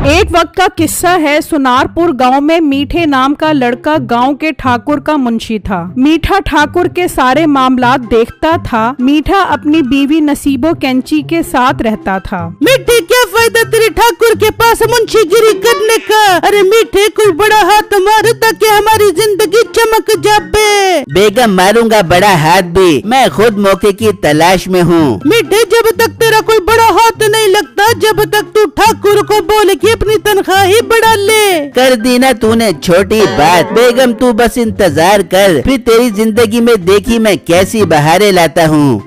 एक वक्त का किस्सा है। सुनारपुर गांव में मीठे नाम का लड़का गांव के ठाकुर का मुंशी था। मीठा ठाकुर के सारे मामलात देखता था। मीठा अपनी बीवी नसीबो कैंची के साथ रहता था। मीठे, क्या फायदा तेरे ठाकुर के पास मुंशीगिरी करने का? अरे मीठे, कोई बड़ा हाथ मारो ताकि हमारी जिंदगी चमक जाए। बेगम, मारूंगा बड़ा हाथ भी, मैं खुद मौके की तलाश में हूँ। मीठे, जब तक तेरा कोई बड़ा हाथ नहीं लगता, जब तक तू ठाकुर को बोल के अपनी तनख्वाह ही बढ़ा ले। कर दी ना तूने छोटी बात। बेगम, तू बस इंतजार कर, फिर तेरी जिंदगी में देखी मैं कैसी बहारें लाता हूँ।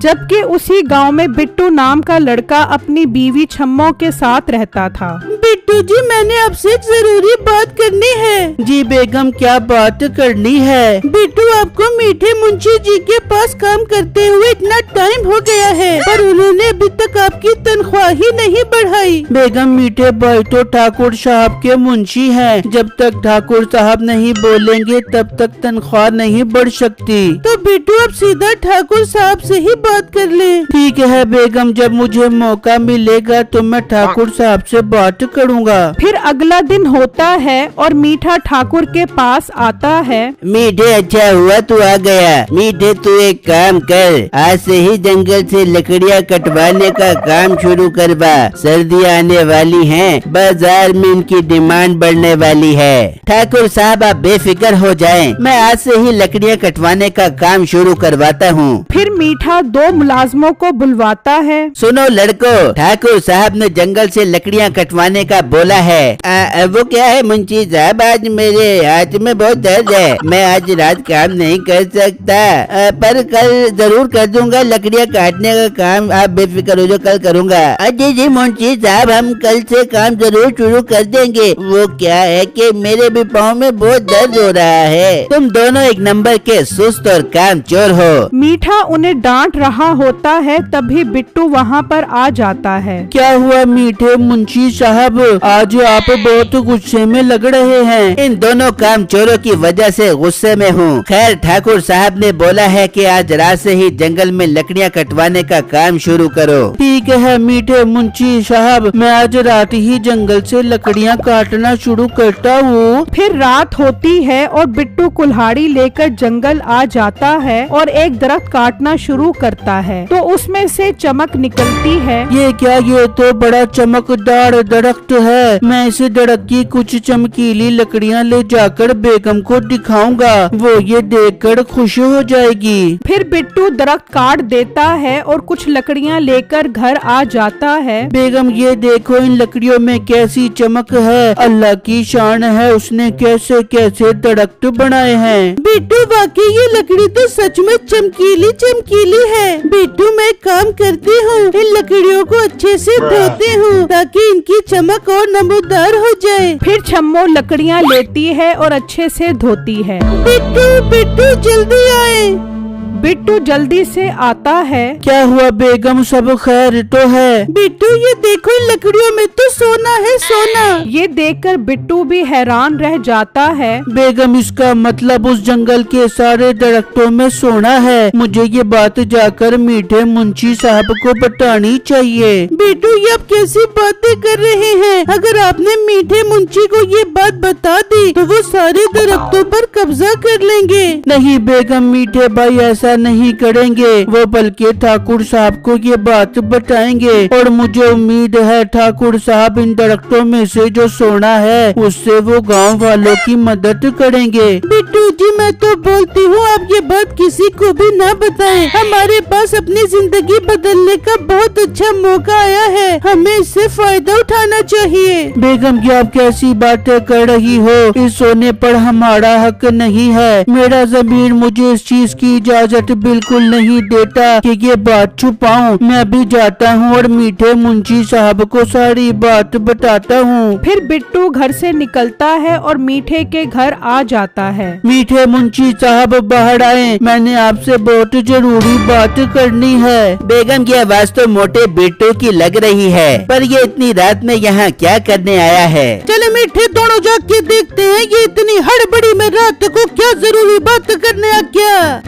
जबकि उसी गांव में बिट्टू नाम का लड़का अपनी बीवी छम्मो के साथ रहता था। बिट्टू जी, मैंने आपसे एक जरूरी बात करनी है। जी बेगम, क्या बात करनी है? बिट्टू, आपको मीठे मुंशी जी के पास काम करते हुए इतना टाइम हो गया है, पर उन्होंने अभी तक आपकी तनख्वाह ही नहीं बढ़ाई। बेगम, मीठे भाई तो ठाकुर साहब के मुंशी हैं। जब तक ठाकुर साहब नहीं बोलेंगे तब तक तनख्वाह नहीं बढ़ सकती। तो बिट्टू, अब सीधा ठाकुर साहब से ही बात कर ले। ठीक है बेगम, जब मुझे मौका मिलेगा तो मैं ठाकुर साहब से बात करूँगा। फिर अगला दिन होता है और मीठा ठाकुर के पास आता है। मीठे, अच्छा हुआ तू आ गया। मीठे, तू एक काम कर, आज से ही जंगल से लकड़ियाँ कटवाने का काम शुरू करवा। सर्दियाँ आने वाली हैं, बाजार में इनकी डिमांड बढ़ने वाली है। ठाकुर साहब, आप बेफिक्र हो जाएं, मैं आज से ही लकड़ियाँ कटवाने का काम शुरू करवाता हूँ। फिर मीठा दो मुलाजमों को बुलवाता है। सुनो लड़को, ठाकुर साहब ने जंगल से लकड़ियाँ कटवाने का बोला है। वो क्या है मुंशी साहब, आज मेरे हाथ में बहुत दर्द है, मैं आज रात काम नहीं कर सकता, पर कल जरूर कर दूंगा। लकड़ियाँ काटने का काम आप बेफिक्र हो जाओ, कल करूँगा। जी जी मुंशी साहब, हम कल से काम जरूर शुरू कर देंगे। वो क्या है कि मेरे भी पाँव में बहुत दर्द हो रहा है। तुम दोनों एक नंबर के सुस्त और काम चोर हो। मीठा उन्हें डांट रहा होता है, तभी बिट्टू वहाँ पर आ जाता है। क्या हुआ मीठे मुंशी साहब, आज आप बहुत गुस्से में लग रहे हैं? इन दोनों काम चोरों की वजह से गुस्से में हूँ। खैर, ठाकुर साहब ने बोला है कि आज रात से ही जंगल में लकड़ियाँ कटवाने का काम शुरू करो। ठीक है मीठे मुंशी साहब, मैं आज रात ही जंगल से लकड़ियाँ काटना शुरू करता हूँ। फिर रात होती है और बिट्टू कुल्हाड़ी लेकर जंगल आ जाता है और एक दरख्त काटना शुरू करता है तो उसमें से चमक निकलती है। ये क्या, ये तो बड़ा चमकदार दरख्त है। मैं इस दरख्त की कुछ चमकीली लकड़ियाँ ले जाकर बेगम को दिखाऊंगा, वो ये देखकर खुश हो जाएगी। फिर बिट्टू दरख्त काट देता है और कुछ लकड़ियाँ लेकर घर आ जाता है। बेगम, ये देखो, इन लकड़ियों में कैसी चमक है। अल्लाह की शान है, उसने कैसे कैसे दरख्त बनाए हैं। बिट्टू, वाकई ये लकड़ी तो सच में चमकीली चमकीली है। बिट्टू, मैं काम करती हूँ, इन लकड़ियों को अच्छे से धोती हूँ ताकि इनकी चमक और नमूदार हो जाए। फिर छम्मो लकड़ियाँ लेती है और अच्छे से धोती है। बिट्टू, बिट्टू, जल्दी आए। बिट्टू जल्दी से आता है। क्या हुआ बेगम, सब खैर तो है? बिट्टू, ये देखो, इन लकड़ियों में तो सोना है, सोना। ये देखकर बिट्टू भी हैरान रह जाता है। बेगम, इसका मतलब उस जंगल के सारे दरख्तों में सोना है। मुझे ये बात जाकर मीठे मुंशी साहब को बतानी चाहिए। बिट्टू, ये आप कैसी बातें कर रहे हैं? अगर आपने मीठे मुंशी को ये बात बता दी तो वो सारे दरख्तों पर कब्जा कर लेंगे। नहीं बेगम, मीठे भाई ऐसा नहीं करेंगे, वो बल्कि ठाकुर साहब को ये बात बताएंगे और मुझे उम्मीद है ठाकुर साहब इन दरख्तों में से जो सोना है उससे वो गांव वालों की मदद करेंगे। बिट्टू जी, मैं तो बोलती हूँ आप ये बात किसी को भी ना बताएं। हमारे पास अपनी जिंदगी बदलने का बहुत अच्छा मौका आया है, हमें इससे फायदा उठाना चाहिए। बेगम, ये आप कैसी बातें कर रही हो? इस सोने पर हमारा हक नहीं है। मेरा ज़मीर मुझे इस चीज की इजाजत बिल्कुल नहीं देता कि ये बात छुपाऊं। मैं अभी जाता हूँ और मीठे मुंशी साहब को सारी बात बताता हूँ। फिर बिट्टू घर से निकलता है और मीठे के घर आ जाता है। मीठे मुंशी साहब, बाहर आए, मैंने आपसे बहुत जरूरी बात करनी है। बेगम की आवाज तो मोटे बिट्टू की लग रही है, पर ये इतनी रात में यहाँ क्या करने आया है? चले मीठे, दोनों जाके देखते हैं ये इतनी हड़बड़ी में रात को क्या जरूरी बात करने आ गया।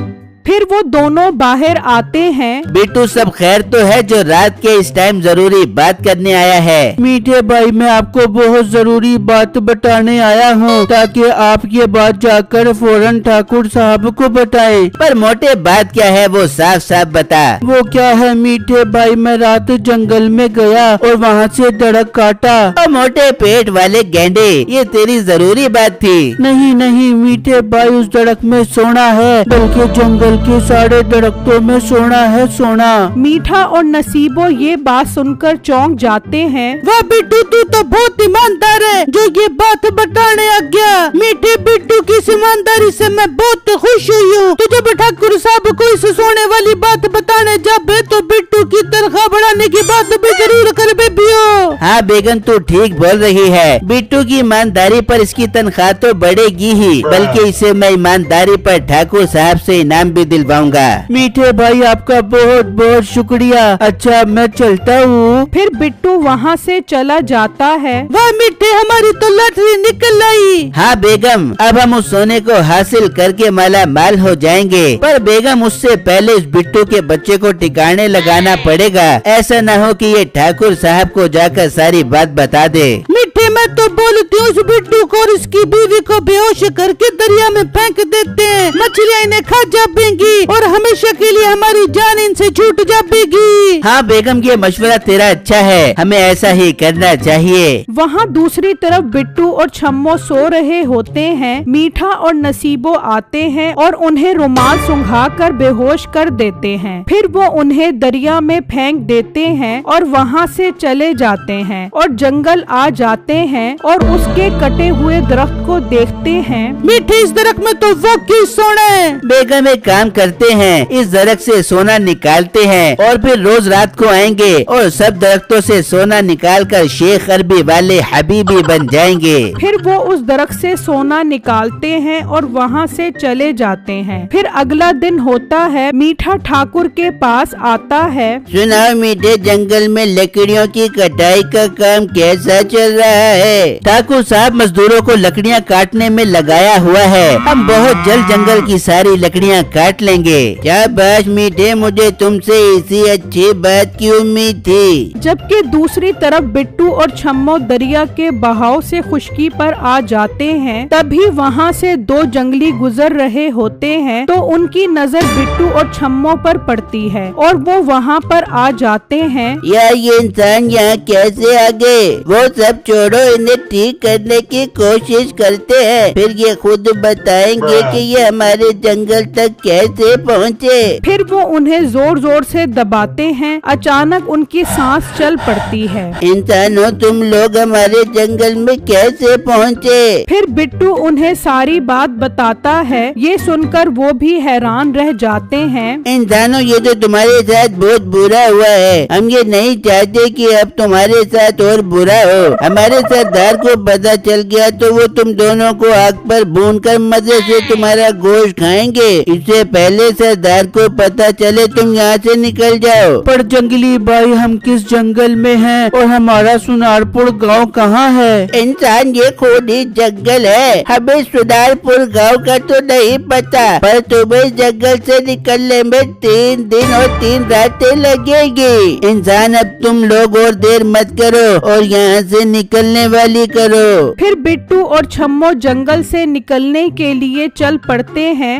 फिर वो दोनों बाहर आते हैं। बिट्टू सब खैर तो है जो रात के इस टाइम जरूरी बात करने आया है? मीठे भाई मैं आपको बहुत जरूरी बात बताने आया हूँ ताकि आप ये बात जाकर फौरन ठाकुर साहब को बताएं। पर मोटे बात क्या है वो साफ साफ बता। वो क्या है मीठे भाई, मैं रात जंगल में गया और वहाँ से दड़क काटा। और मोटे पेट वाले गेंडे, ये तेरी जरूरी बात थी? नहीं नहीं मीठे भाई, उस दड़क में सोना है, बल्कि जंगल के सारे दरख्तों में सोना है सोना। मीठा और नसीबो ये बात सुनकर चौंक जाते हैं। वाह बिट्टू, तू तो बहुत ईमानदार है जो ये बात बताने आ गया। मीठे बिट्टू की इस ईमानदारी से मैं बहुत खुश हुई हूँ। तो जब ठाकुर साहब को इस सोने वाली बात बताने जाबे तो बिट्टू की तनख्वाह बढ़ाने की बात भी जरूर कर बेबियो। हाँ बेगम तू ठीक बोल रही है। बिट्टू की ईमानदारी पर इसकी तनख्वाह तो बढ़ेगी ही, बल्कि इसे मैं ईमानदारी पर ठाकुर साहब से इनाम भी दिलवाऊंगा। मीठे भाई आपका बहुत बहुत शुक्रिया। अच्छा मैं चलता हूँ। फिर बिट्टू वहाँ से चला जाता है। वाह मीठे, हमारी तो लॉटरी निकल आई। हाँ बेगम, अब हम उस सोने को हासिल करके माला माल हो जाएंगे। पर बेगम उससे पहले इस बिट्टू के बच्चे को ठिकाने लगाना पड़ेगा। ऐसा न हो कि ये ठाकुर साहब को जाकर सारी बात बता दे। मीठे मैं तो बोलती हूँ उस बिट्टू को और इसकी बीवी को बेहोश करके दरिया में फेंक देते हैं। मछलियाँ इन्हें खा जाएंगी और हमेशा के लिए हमारी जान इनसे छूट जाएगी। हाँ बेगम, ये मशवरा तेरा अच्छा है, हमें ऐसा ही करना चाहिए। वहाँ दूसरी तरफ बिट्टू और छम्मो सो रहे होते हैं। मीठा और नसीबो आते हैं और उन्हें रुमाल सुंघा कर बेहोश कर देते हैं। फिर वो उन्हें दरिया में फेंक देते हैं और वहाँ से चले जाते हैं और जंगल आ जाते हैं और उसके कटे हुए दरख्त को देखते हैं। मीठे इस दरख्त में तो वाकई सोना है। बेगम एक काम करते हैं, इस दरख्त से सोना निकालते हैं और फिर रोज रात को आएंगे और सब दरख्तों से सोना निकाल कर शेख अरबी वाले हबीबी बन जाएंगे। फिर वो उस दरख्त से सोना निकालते हैं और वहाँ से चले जाते हैं। फिर अगला दिन होता है। मीठा ठाकुर के पास आता है। सुनाओ मीठे, जंगल में लकड़ियों की कटाई का काम कैसा चल रहा है? ठाकुर साहब मजदूरों को लकड़ियाँ काटने में लगाया हुआ है। हम बहुत जल्द जंगल की सारी लकड़ियाँ काट लेंगे। क्या बात मीठे, मुझे तुमसे इसी अच्छी बात की उम्मीद थी। जबकि दूसरी तरफ बिट्टू और छम्मो दरिया के बहाव से खुशकी पर आ जाते हैं। तभी वहाँ से दो जंगली गुजर रहे होते हैं तो उनकी नजर बिट्टू और छम्मो पर पड़ती है और वो वहाँ पर आ जाते हैं। यार ये इंसान यहाँ कैसे आ गए? वो सब छोड़ो, इन्हें ठीक करने की कोशिश करते हैं, फिर ये खुद बताएंगे कि ये हमारे जंगल तक कैसे पहुँचे। फिर वो उन्हें जोर जोर से दबाते हैं। अचानक उनकी सांस चल पड़ती है। इंसानों, तुम लोग हमारे जंगल में कैसे पहुँचे? फिर बिट्टू उन्हें सारी बात बताता है। ये सुनकर वो भी हैरान रह जाते हैं। इंसानों, ये तो तुम्हारे साथ बहुत बुरा हुआ है। हम ये नहीं चाहते कि अब तुम्हारे साथ और बुरा हो। हमारे सरदार को पता चल गया तो वो तुम दोनों को आग पर भूनकर मजे से तुम्हारा गोश्त खाएंगे। इससे पहले सरदार को पता चले तुम यहाँ से निकल जाओ। पर जंगली भाई, हम किस जंगल में हैं और हमारा सुनारपुर गांव कहाँ है? इंसान, ये खुद ही जंगल है। हमें सुनारपुर गांव का तो नहीं पता, पर तुम्हें जंगल से निकलने में 3 दिन और 3 रातें लगेगी। इंसान, अब तुम लोग और देर मत करो और यहाँ से निकलने वाली करो। फिर बिट्टू और छम्मो जंगल से निकलने के लिए चल पड़ते हैं।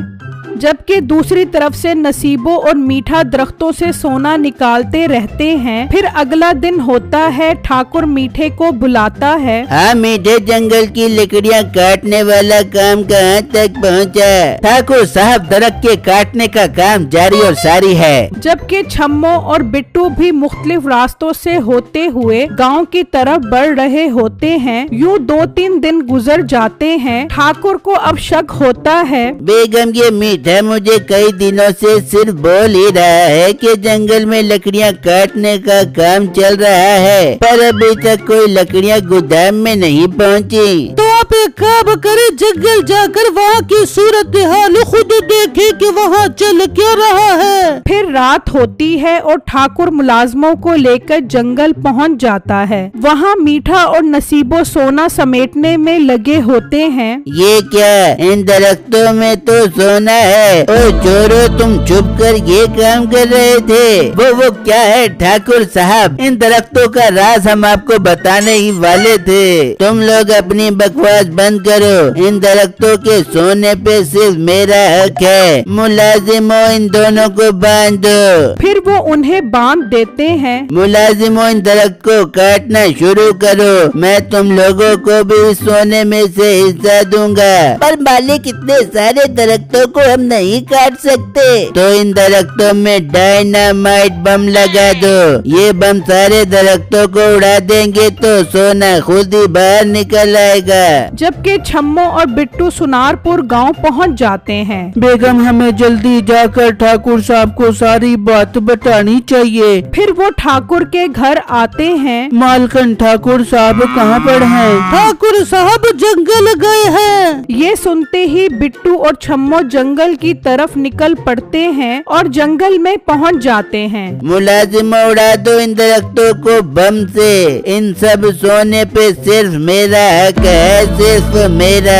जबकि दूसरी तरफ से नसीबो और मीठा दरख्तों से सोना निकालते रहते हैं। फिर अगला दिन होता है। ठाकुर मीठे को बुलाता है। हाँ मीठे, जंगल की लकड़ियाँ काटने वाला काम कहाँ तक पहुँचा? ठाकुर साहब, दरख्त के काटने का काम जारी और सारी है। जबकि छम्मो और बिट्टू भी मुख्तलिफ रास्तों से होते हुए गांव की तरफ बढ़ रहे होते हैं। यूँ 2-3 दिन गुजर जाते हैं। ठाकुर को अब शक होता है। बेगम, ये मीठा मुझे कई दिनों से सिर्फ बोल ही रहा है कि जंगल में लकड़ियाँ काटने का काम चल रहा है, पर अभी तक कोई लकड़ियाँ गोदाम में नहीं पहुँची। तो आप एक काम करे, जंगल जाकर वहाँ की सूरत हाल खुद देखे कि वहाँ चल क्या रहा है। फिर रात होती है और ठाकुर मुलाजमों को लेकर जंगल पहुंच जाता है। वहाँ मीठा और नसीबो सोना समेटने में लगे होते हैं। ये क्या, इन दरख्तों में तो सोना है। ओ चोरों, तुम छुप कर ये काम कर रहे थे। वो क्या है ठाकुर साहब, इन दरख्तों का राज हम आपको बताने ही वाले थे। तुम लोग अपनी बकवास बंद करो। इन दरख्तों के सोने पे सिर्फ मेरा हक है। मुलाजिमो, इन दोनों को बांध दो। फिर वो उन्हें बांध देते हैं। मुलाजिमो, इन दरख्त को काटना शुरू करो। मैं तुम लोगों को भी इस सोने में से हिस्सा दूंगा। पर मालिक, इतने सारे दरख्तों को हम नहीं काट सकते। तो इन दरख्तों में डायनामाइट बम लगा दो। ये बम सारे दरख्तों को उड़ा देंगे तो सोना खुद ही बाहर निकल आएगा। जबकि छम्मो और बिट्टू सुनारपुर गांव पहुंच जाते हैं। बेगम, हमें जल्दी जाकर ठाकुर साहब को सारी बात बतानी चाहिए। फिर वो ठाकुर के घर आते हैं। मालकन, ठाकुर साहब कहाँ पर हैं? ठाकुर साहब जंगल गए हैं। ये सुनते ही बिट्टू और छम्मो जंगल की तरफ निकल पड़ते हैं और जंगल में पहुंच जाते हैं। मुलाजिमो, उड़ा दो इन दरख्तों को बम से। इन सब सोने पे सिर्फ मेरा हक है, सिर्फ मेरा।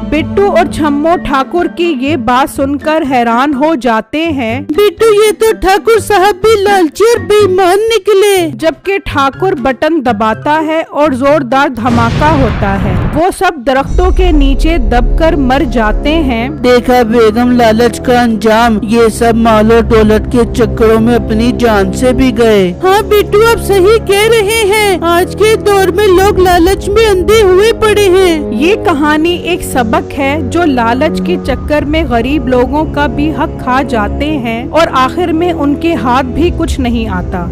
बिट्टू और छम्मो ठाकुर की ये बात सुनकर हैरान हो जाते हैं। बिट्टू, ये तो ठाकुर साहब भी लालची और बेईमान निकले। जबकि ठाकुर बटन दबाता है और जोरदार धमाका होता है। वो सब दरख्तों के नीचे दबकर मर जाते हैं। देखा बेगम, लालच का अंजाम। ये सब मालो दौलत के चक्करों में अपनी जान से भी गए। हाँ बिट्टू, आप सही कह रहे हैं। आज के दौर में लोग लालच में अंधे हुए पड़े हैं। ये कहानी एक सबक है जो लालच के चक्कर में गरीब लोगों का भी हक खा जाते हैं और आखिर में उनके हाथ भी कुछ नहीं आता।